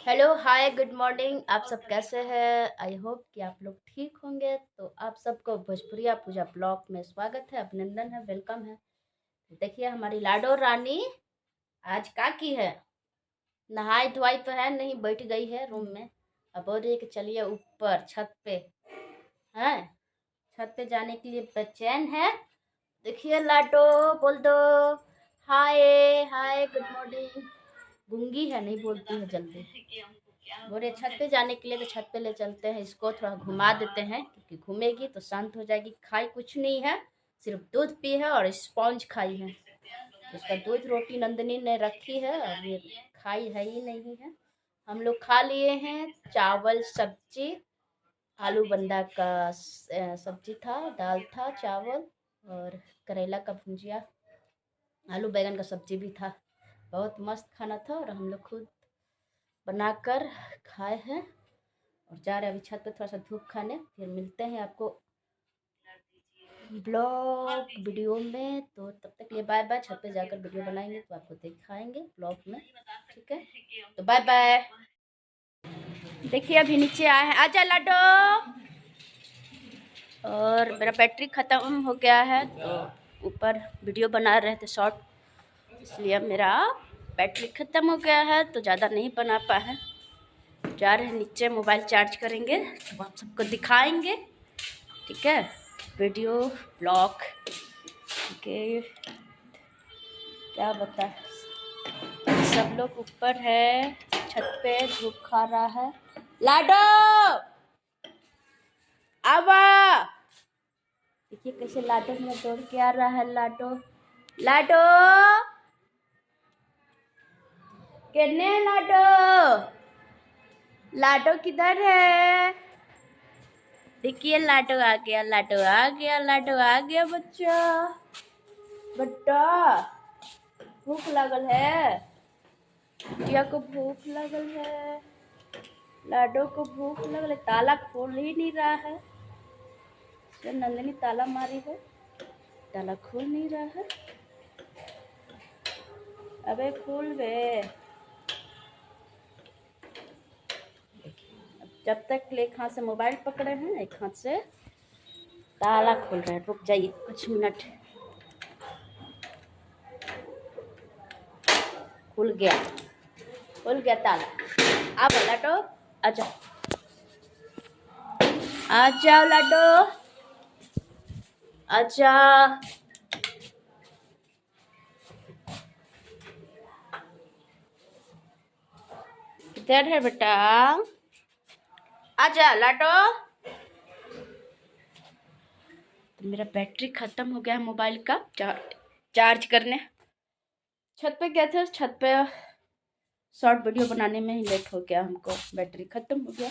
Hello hi good morning. आप सब कैसे हैं? आई होप कि आप लोग ठीक होंगे। तो आप सबको भोजपुरिया पूजा ब्लॉग में स्वागत है, अभिनंदन है, वेलकम है। देखिए हमारी लाडो रानी आज का की है, नहाई धोई तो है नहीं, बैठ गई है रूम में। अब बोल रही है कि चलिए ऊपर छत पे है, छत पे जाने के लिए बेचैन है। देखिए लाडो, बोल दो हाय। Hi good morning. गूंगी है, नहीं बोलती है जल्दी। बोले छत पे जाने के लिए, तो छत पे ले चलते हैं, इसको थोड़ा घुमा देते हैं क्योंकि घूमेगी तो शांत हो जाएगी। खाई कुछ नहीं है, सिर्फ दूध पी है और स्पॉन्ज खाई है। उसका दूध रोटी नंदिनी ने रखी है और ये खाई है ही नहीं है। हम लोग खा लिए हैं चावल सब्जी, आलू बंदा का सब्जी था, दाल था, चावल और करेला का भुजिया, आलू बैगन का सब्जी भी था। बहुत मस्त खाना था और हम लोग खुद बनाकर खाए हैं और जा रहे हैं अभी छत पे थोड़ा सा धूप खाने। फिर मिलते हैं आपको ब्लॉग वीडियो में। तो तब तक लिए बाय बाय। छत पे जाकर वीडियो बनाएंगे तो आपको दिखाएंगे ब्लॉग में, ठीक है? तो बाय बाय। देखिए अभी नीचे आए हैं, आजा लाडो। और मेरा बैटरी ख़त्म हो गया है तो ऊपर वीडियो बना रहे थे शॉर्ट, इसलिए मेरा बैटरी ख़त्म हो गया है तो ज़्यादा नहीं बना पाए। जा रहे हैं नीचे, मोबाइल चार्ज करेंगे तो आप सबको दिखाएंगे, ठीक है? वीडियो ब्लॉग के क्या बता, सब लोग ऊपर है छत पे, धूप खा रहा है। लाडो आवा, देखिए कैसे लाडो में दौड़ के आ रहा है। लाडो लाडो कितने लाडो, लाडो किधर है? देखिए लाडो आ गया, लाडो आ गया, लाडो आ गया। बच्चा बेटा भूख लगल है, बिटिया को भूख लगल है, लाडो को भूख लगल है। ताला खोल ही नहीं रहा है, नंदनी ताला मारी है, ताला खोल नहीं रहा है। अबे खोल बे। जब तक एक हाथ से मोबाइल पकड़े हैं, एक हाथ से ताला खोल रहे हैं। रुक जाइए कुछ मिनट। खुल गया, खुल गया ताला। अब लाडो आ जाओ, आ जाओ लाडो, आ जाओ। किधर है बेटा? आ जा लाडो। तो मेरा बैटरी खत्म हो गया है मोबाइल का, चार्ज करने छत पे गए थे। छत पे शॉर्ट वीडियो बनाने में ही लेट हो गया, हमको बैटरी खत्म हो गया।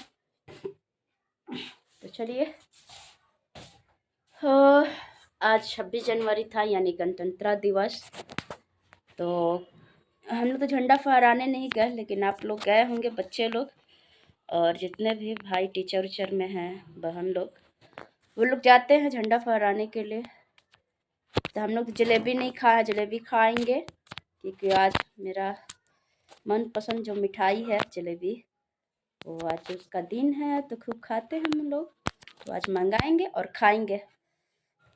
तो चलिए, आज 26 जनवरी था यानी गणतंत्र दिवस। तो हम लोग तो झंडा फहराने नहीं गए, लेकिन आप लोग गए होंगे, बच्चे लोग और जितने भी भाई टीचर उचर में हैं, बहन लोग, वो लोग जाते हैं झंडा फहराने के लिए। तो हम लोग जलेबी नहीं खाया, जलेबी खाएंगे क्योंकि आज मेरा मनपसंद जो मिठाई है जलेबी, वो आज उसका दिन है तो खूब खाते हैं हम लोग। तो आज मंगाएंगे और खाएंगे।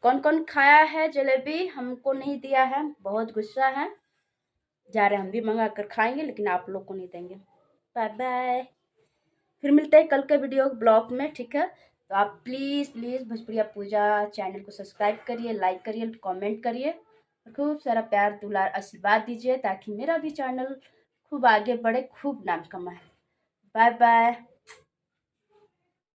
कौन कौन खाया है जलेबी, हमको नहीं दिया है, बहुत गुस्सा है। जा रहे हम भी मंगा कर खाएंगे, लेकिन आप लोग को नहीं देंगे। Bye bye. फिर मिलते हैं कल के वीडियो ब्लॉग में, ठीक है? तो आप please please Bhojpuriya Puja channel को सब्सक्राइब करिए, लाइक करिए, कमेंट करिए, खूब सारा प्यार दुलार आशीर्वाद दीजिए ताकि मेरा भी चैनल खूब आगे बढ़े, खूब नाम कमाए। Bye bye.